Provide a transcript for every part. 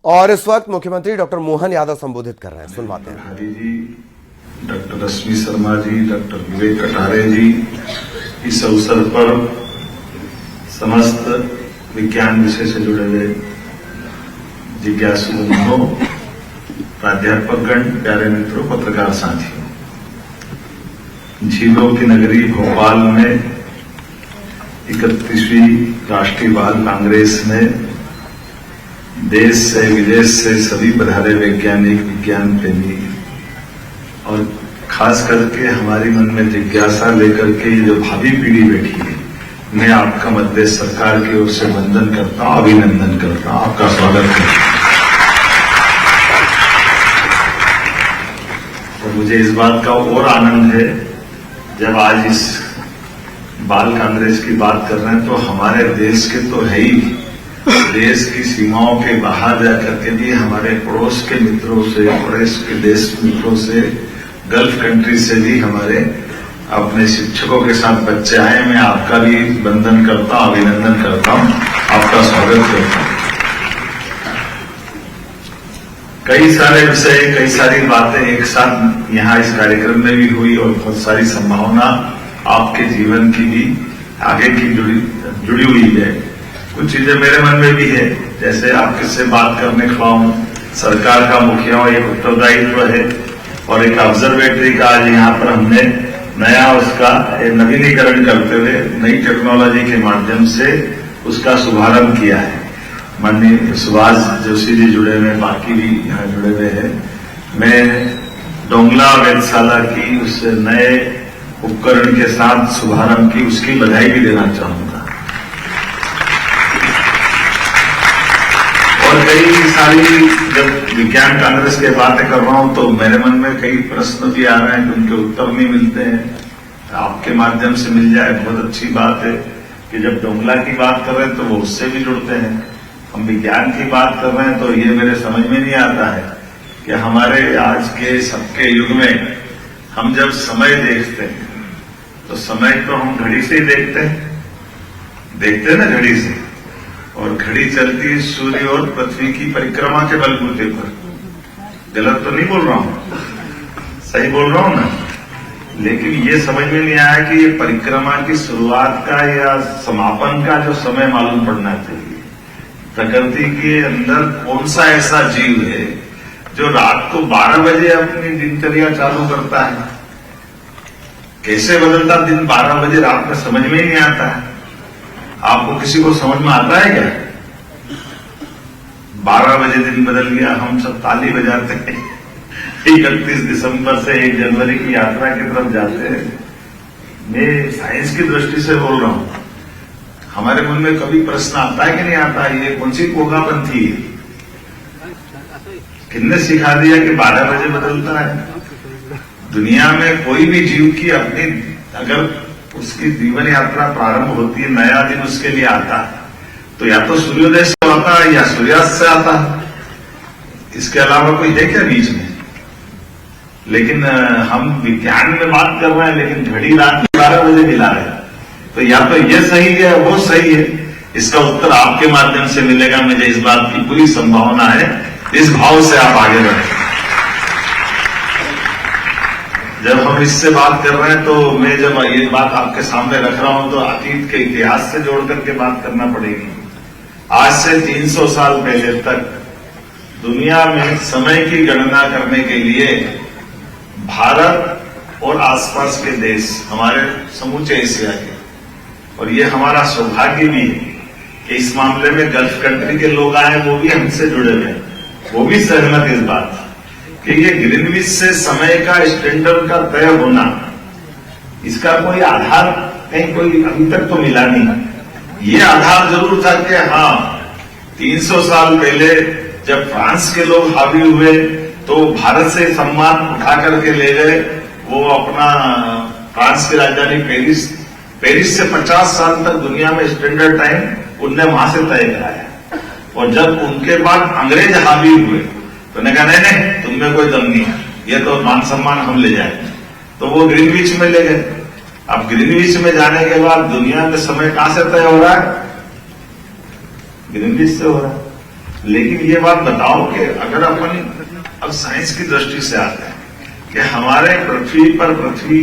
और इस वक्त मुख्यमंत्री डॉक्टर मोहन यादव संबोधित कर रहे हैं, सुनवाते हैं। हरी जी, डॉक्टर रश्मि शर्मा जी, डॉक्टर विवेक कटारे जी, इस अवसर पर समस्त विज्ञान विषय से जुड़े हुए जिज्ञासु बंधुओं, प्राध्यापकगण, प्यारे मित्रों, पत्रकार साथियों, झीलों की नगरी भोपाल में 31वीं राष्ट्रीय बाल कांग्रेस में देश से विदेश से सभी पधारे वैज्ञानिक, विज्ञान प्रेमी और खास करके हमारी मन में जिज्ञासा लेकर के ये जो भावी पीढ़ी बैठी है, मैं आपका मध्य प्रदेश सरकार की ओर से वंदन करता हूं, अभिनंदन करता हूं, आपका स्वागत करता हूं। और मुझे इस बात का और आनंद है जब आज इस बाल कांग्रेस की बात कर रहे हैं तो हमारे देश के तो है ही, देश की सीमाओं के बाहर जाकर के भी हमारे पड़ोस के मित्रों से, पड़ोस के देश मित्रों से, गल्फ कंट्री से भी हमारे अपने शिक्षकों के साथ बच्चे आए। मैं आपका भी वंदन करता हूं, अभिनंदन करता हूं, आपका स्वागत करता हूं। कई सारे विषय, कई सारी बातें एक साथ यहां इस कार्यक्रम में भी हुई और बहुत सारी संभावना आपके जीवन की भी आगे की जुड़ी हुई है। कुछ चीजें मेरे मन में भी है, जैसे आप किससे बात करने खड़ा हूं, सरकार का मुखिया एक उत्तरदायित्व है और एक ऑब्जर्वेटरी का आज यहाँ पर हमने नया उसका नवीनीकरण करते हुए नई टेक्नोलॉजी के माध्यम से उसका शुभारंभ किया है। माननीय सुभाष जोशी जी जुड़े हुए, बाकी भी यहाँ जुड़े हुए हैं। मैं डोंगला वेधशाला की उस नए उपकरण के साथ शुभारंभ की उसकी बधाई भी देना चाहूंगा। और कई सारी जब विज्ञान कांग्रेस की बातें कर रहा हूं तो मेरे मन में कई प्रश्न भी आ रहे हैं, उनके उत्तर नहीं मिलते हैं। आपके माध्यम से मिल जाए बहुत अच्छी बात है कि जब डोंगला की बात कर रहे हैं तो वो उससे भी जुड़ते हैं। हम विज्ञान की बात कर रहे हैं तो ये मेरे समझ में नहीं आता है कि हमारे आज के सबके युग में हम जब समय देखते हैं तो समय तो हम घड़ी से ही देखते हैं ना, घड़ी से। और घड़ी चलती है सूर्य और पृथ्वी की परिक्रमा के बलबूते पर। गलत तो नहीं बोल रहा हूं, सही बोल रहा हूं ना? लेकिन ये समझ में नहीं आया कि ये परिक्रमा की शुरुआत का या समापन का जो समय मालूम पड़ना चाहिए। प्रकृति के अंदर कौन सा ऐसा जीव है जो रात को 12 बजे अपनी दिनचर्या चालू करता है? कैसे बदलता दिन 12 बजे रात में, समझ में ही नहीं आता है। आपको किसी को समझ में आता है क्या? 12 बजे दिन बदल गया, हम सब ताली बजाते हैं। 31 दिसंबर से 1 जनवरी की यात्रा की तरफ जाते हैं। मैं साइंस की दृष्टि से बोल रहा हूं, हमारे मन में कभी प्रश्न आता है कि नहीं आता है, ये कौन सी पोगापंथी है? किसने सिखा दिया कि 12 बजे बदलता है? दुनिया में कोई भी जीव की अपनी, अगर उसकी जीवन यात्रा प्रारंभ होती है, नया दिन उसके लिए आता है, तो या तो सूर्योदय से आता है या सूर्यास्त से आता है। इसके अलावा कोई है क्या बीच में? लेकिन हम विज्ञान में बात कर रहे हैं, लेकिन घड़ी रात 12 बजे मिला है, तो या तो ये सही है, वो सही है। इसका उत्तर आपके माध्यम से मिलेगा, मुझे इस बात की पूरी संभावना है। इस भाव से आप आगे बढ़ें। जब हम इससे बात कर रहे हैं तो मैं जब ये बात आपके सामने रख रहा हूं तो अतीत के इतिहास से जोड़ करके बात करना पड़ेगी। आज से 300 साल पहले तक दुनिया में समय की गणना करने के लिए भारत और आसपास के देश, हमारे समूचे एशिया के, और ये हमारा सौभाग्य भी है कि इस मामले में गल्फ कंट्री के लोग आए, वो भी हमसे जुड़े हुए हैं, वो भी सहमत इस बात कि ये ग्रीनविच से समय का स्टैंडर्ड का तय होना, इसका कोई आधार कहीं कोई अभी तक तो मिला नहीं। ये आधार जरूर था कि हाँ, 300 साल पहले जब फ्रांस के लोग हावी हुए तो भारत से सम्मान उठा करके ले गए, वो अपना फ्रांस की राजधानी पेरिस से 50 साल तक दुनिया में स्टैंडर्ड टाइम उनने वहां से तय कराया। और जब उनके बाद अंग्रेज हावी हुए तो उन्होंने कहा नहीं, तुमने कोई दम नहीं है, ये तो मान सम्मान हम ले जाएंगे, तो वो ग्रीनविच में ले गए। अब ग्रीनविच में जाने के बाद दुनिया में समय कहां से तय हो रहा है? ग्रीनविच से हो रहा है। लेकिन ये बात बताओ कि अगर अपन अब साइंस की दृष्टि से आते हैं कि हमारे पृथ्वी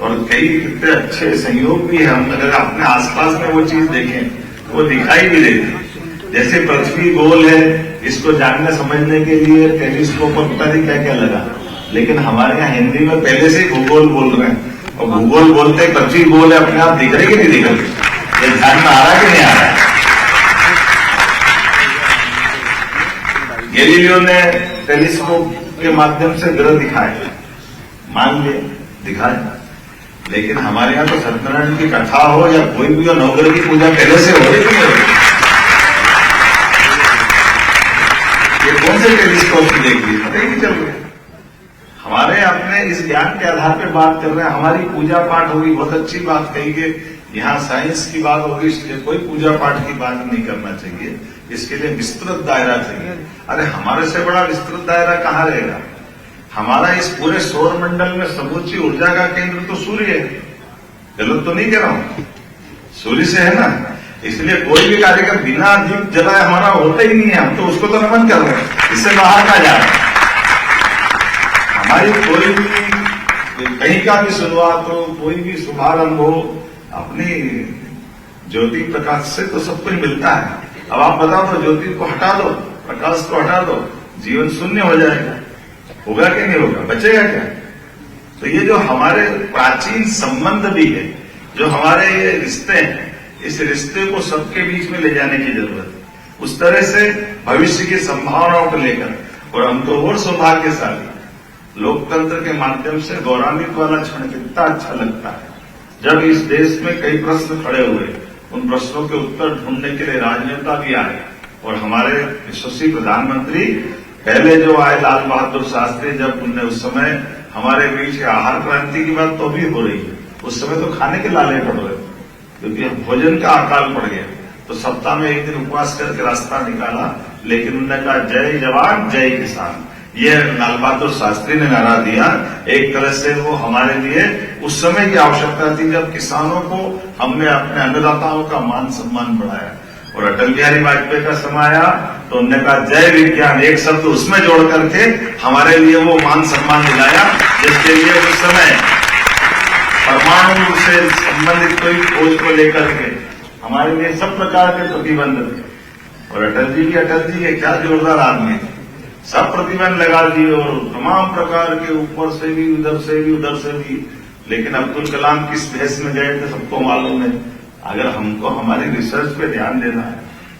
और कई कितने अच्छे संयोग भी है, हम अगर अपने आसपास में वो चीज देखें तो वो दिखाई भी देती। जैसे पृथ्वी गोल है, इसको जानने समझने के लिए टेलीस्कोप और पता नहीं क्या क्या लगा, लेकिन हमारे यहाँ हिंदी में पहले से भूगोल बोल रहे हैं, और भूगोल बोलते ही पृथ्वी गोल है अपने आप दिख रही कि नहीं दिख रही, ये ध्यान में आ रहा कि नहीं आ रहा। गैलीलियो ने टेलीस्कोप के माध्यम से ग्रह दिखाए, मान लिए दिखाए, लेकिन हमारे यहाँ तो सत्यनारायण की कथा हो या कोई भी हो, नवग्रह की पूजा पहले से हो रही है। ये कौन से टेलीस्कोप की देख ली, पता ही नहीं चल रहा। हमारे अपने इस ज्ञान के आधार पर बात कर रहे हैं, हमारी पूजा पाठ होगी, बहुत अच्छी बात कही कि यहाँ साइंस की बात होगी, इसलिए कोई पूजा पाठ की बात नहीं करना चाहिए, इसके लिए विस्तृत दायरा चाहिए। अरे हमारे से बड़ा विस्तृत दायरा कहाँ रहेगा? हमारा इस पूरे सौर मंडल में समूची ऊर्जा का केंद्र तो सूर्य है, गलत तो नहीं कह रहा हूं, सूर्य से है ना, इसलिए कोई भी कार्यक्रम बिना दीप जलाए हमारा होता ही नहीं है, हम तो उसको तो नमन कर रहे हैं, इससे बाहर का जा रहा है। हमारी कोई भी कहीं का भी शुरुआत हो, कोई भी शुभारंभ हो, अपनी ज्योति प्रकाश से तो सब कुछ मिलता है। अब आप बताओ तो ज्योति को हटा दो, प्रकाश को हटा दो, जीवन शून्य हो जाएगा, होगा कि नहीं होगा, बचेगा क्या? तो ये जो हमारे प्राचीन संबंध भी है, जो हमारे ये रिश्ते हैं, इस रिश्ते को सबके बीच में ले जाने की जरूरत है, उस तरह से भविष्य की संभावनाओं को लेकर। और हम तो और सौभाग्यशाली, लोकतंत्र के माध्यम से गौरवान्वित वाला क्षण कितना अच्छा लगता है जब इस देश में कई प्रश्न खड़े हुए, उन प्रश्नों के उत्तर ढूंढने के लिए राजनेता भी आए, और हमारे यशस्वी प्रधानमंत्री पहले जो आए लाल बहादुर शास्त्री, जब उनने उस समय हमारे बीच आहार क्रांति की बात तो भी हो रही है, उस समय तो खाने के लाले पड़ रहे थे क्योंकि भोजन का अकाल पड़ गया, तो सप्ताह में एक दिन उपवास करके रास्ता निकाला, लेकिन उन्होंने कहा जय जवान जय किसान, ये लाल बहादुर शास्त्री ने नारा दिया। एक तरह से वो हमारे लिए उस समय की आवश्यकता थी जब किसानों को हमने अपने अन्नदाताओं का मान सम्मान बढ़ाया। और अटल बिहारी वाजपेयी का समय आया तो उन्होंने कहा जय विज्ञान, एक शब्द उसमें जोड़ करके हमारे लिए वो मान सम्मान दिलाया, जिसके लिए उस समय परमाणु से संबंधित कोई खोज को लेकर के हमारे लिए सब प्रकार के प्रतिबंध थे। और अटल जी के क्या जोरदार आदमी थे, सब प्रतिबंध लगा दिए और तमाम प्रकार के ऊपर से भी उधर से भी, लेकिन अब्दुल कलाम किस भेष में गए थे सबको मालूम है। अगर हमको हमारी रिसर्च पे ध्यान देना है,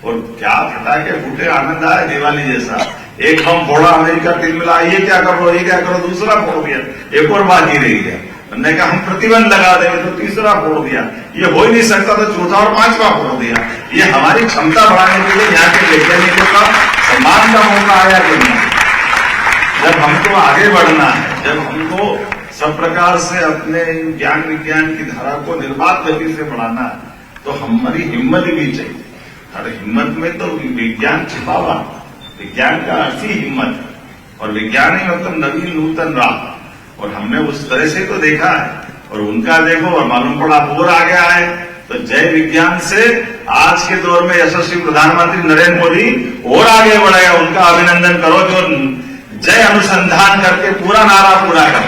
और क्या फटाके फूटे आनंद आया दिवाली जैसा, एक बम फोड़ा अमेरिका टीम मिला, ये क्या करो, दूसरा फोड़ दिया, एक और बाकी रह गया, हमने कहा हम प्रतिबंध लगा देंगे तो तीसरा फोड़ दिया, ये हो ही नहीं सकता तो चौथा और पांचवा फोड़ दिया। ये हमारी क्षमता बढ़ाने के लिए यहाँ के वैज्ञानिकों का सम्मान का मौका आया कि नहीं? जब हमको आगे बढ़ना है, जब हमको सब प्रकार से अपने ज्ञान विज्ञान की धारा को निर्बाध गति से बढ़ाना है, तो हमारी हिम्मत भी चाहिए। हर हिम्मत में तो विज्ञान छिपा हुआ, विज्ञान का अर्थ ही हिम्मत है, और विज्ञान ही मतलब नवीन नूतन राह, और हमने उस तरह से तो देखा है। और उनका देखो और मालूम पड़ा और आगे आए, तो जय विज्ञान से आज के दौर में यशस्वी प्रधानमंत्री नरेंद्र मोदी और आगे बढ़ेगा, उनका अभिनंदन करो जो जय अनुसंधान करके पूरा नारा पूरा कर,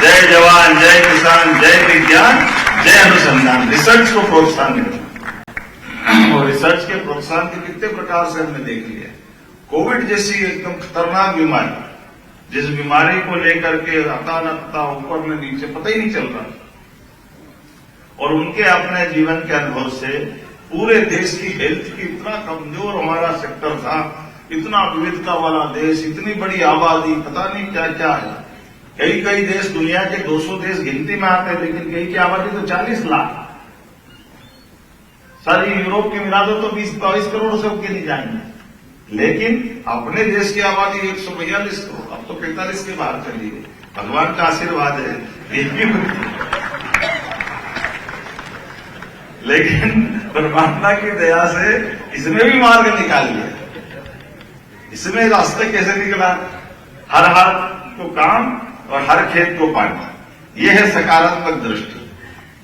जय जवान जय किसान जय विज्ञान जय अनुसंधान, रिसर्च को प्रोत्साहन मिला। और रिसर्च के प्रोत्साहन के कितने प्रकार से हमने देख लिया। कोविड जैसी एकदम खतरनाक बीमारी, जिस बीमारी को लेकर के अता न पता ऊपर में नीचे पता ही नहीं चल रहा, और उनके अपने जीवन के अनुभव से पूरे देश की हेल्थ की इतना कमजोर हमारा सेक्टर था, इतना विविधता वाला देश, इतनी बड़ी आबादी, पता नहीं क्या क्या है। कई देश, दुनिया के 200 देश गिनती में आते हैं, लेकिन कई की आबादी तो 40 लाख। सारी यूरोप की मिला दो तो 20-22 करोड़ से ऊपर नहीं जाएंगे, लेकिन अपने देश की आबादी 142 करोड़, अब तो 45 के बाहर चली गई। भगवान का आशीर्वाद है, लेकिन परमात्मा की दया से इसमें भी मार्ग निकाल लिया। इसमें रास्ते कैसे निकला? हर हाथ को काम और हर खेत को पानी, यह है सकारात्मक दृष्टि।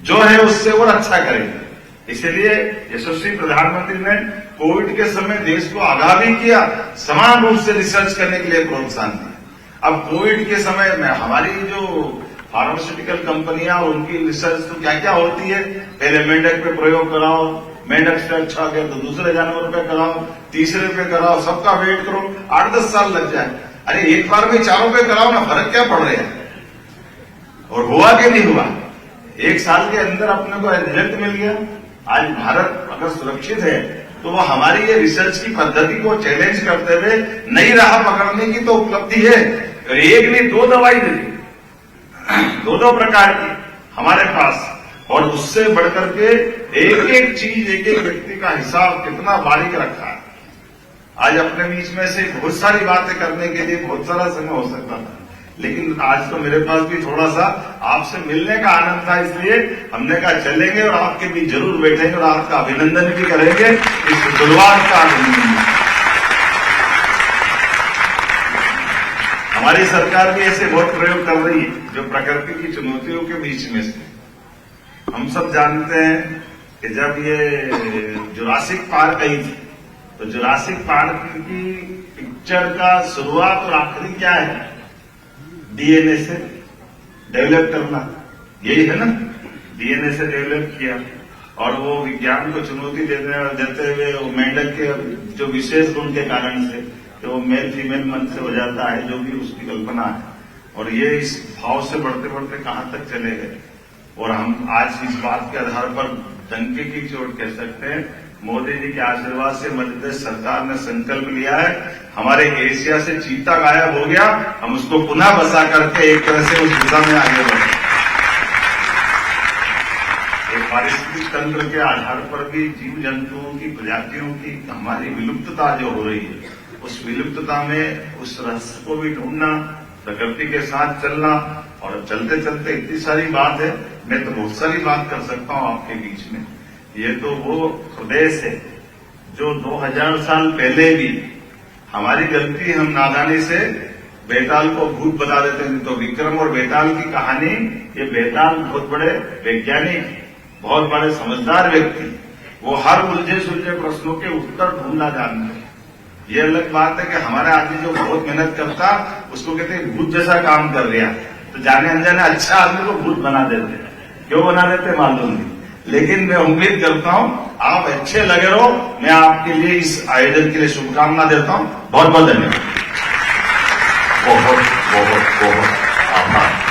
जो है उससे और अच्छा करेंगे, इसलिए यशस्वी प्रधानमंत्री ने कोविड के समय देश को आगाह भी किया, समान रूप से रिसर्च करने के लिए प्रोत्साहन दिया। अब कोविड के समय में हमारी जो फार्मास्यूटिकल कंपनियां और उनकी रिसर्च तो क्या क्या होती है, पहले मेंढक पे प्रयोग कराओ, मेंढक से अच्छा गया तो दूसरे जानवर पे कराओ, तीसरे पे कराओ, सबका वेट करो, 8-10 साल लग जाए। अरे एक बार में चारों पे कराओ ना, फर्क क्या पड़ रहा है? और हुआ कि नहीं हुआ? 1 साल के अंदर अपने को रिजल्ट मिल गया। आज भारत अगर सुरक्षित है तो वो हमारी ये रिसर्च की पद्धति को चैलेंज करते हुए नई राह पकड़ने की तो उपलब्धि है। एक नहीं 2 दवाई दे दी, 2 प्रकार की हमारे पास, और उससे बढ़कर के एक एक चीज, एक एक व्यक्ति का हिसाब कितना बारीक रखा है। आज अपने बीच में से बहुत सारी बातें करने के लिए बहुत सारा समय हो सकता था, लेकिन आज तो मेरे पास भी थोड़ा सा आपसे मिलने का आनंद था, इसलिए हमने कहा चलेंगे और आपके बीच जरूर बैठेंगे और आपका अभिनंदन भी करेंगे, इस शुरुआत का अभिनंदन। हमारी सरकार भी ऐसे बहुत प्रयोग कर रही है जो प्रकृति की चुनौतियों के बीच में से। हम सब जानते हैं कि जब ये जुरासिक पार्क आई थी तो जुरासिक पार्क की पिक्चर का शुरुआत और आखिरी क्या है? डीएनए से डेवलप करना, यही है ना? डीएनए से डेवलप किया और वो विज्ञान को चुनौती देते हुए वो मेंढक के जो विशेष गुण के कारण से तो मेल फीमेल मन से हो जाता है, जो भी उसकी कल्पना है, और ये इस भाव से बढ़ते बढ़ते कहां तक चले गए। और हम आज इस बात के आधार पर डंके की चोट कह सकते हैं, मोदी जी के आशीर्वाद से मध्य प्रदेश सरकार ने संकल्प लिया है, हमारे एशिया से चीता गायब हो गया, हम उसको पुनः बसा करके एक तरह से उस दिशा में आगे बढ़े। पारिस्थितिक तंत्र के आधार पर भी जीव जंतुओं की प्रजातियों की हमारी विलुप्तता जो हो रही है, उस विलुप्तता में उस रहस्य को भी ढूंढना, प्रकृति के साथ चलना, और चलते चलते इतनी सारी बात है, मैं तो बहुत सारी बात कर सकता हूं आपके बीच में। ये तो वो प्रदेश है जो 2000 साल पहले भी हमारी गलती, हम नादानी से बेताल को भूत बता देते थे। तो विक्रम और बेताल की कहानी, ये बेताल बहुत बड़े वैज्ञानिक, बहुत बड़े समझदार व्यक्ति, वो हर उलझे सुलझे प्रश्नों के उत्तर ढूंढना जानते हैं। ये अलग बात है कि हमारा आदमी जो बहुत मेहनत करता उसको कहते हैं भूत जैसा काम कर रहा, तो जाने अनजाने अच्छा आदमी को भूत बना देते। क्यों बना देते मालूम नहीं, लेकिन मैं उम्मीद करता हूं आप अच्छे लगे रहो। मैं आपके लिए इस आयोजन के लिए शुभकामना देता हूं। बहुत बहुत धन्यवाद। बहुत बहुत बहुत आभार।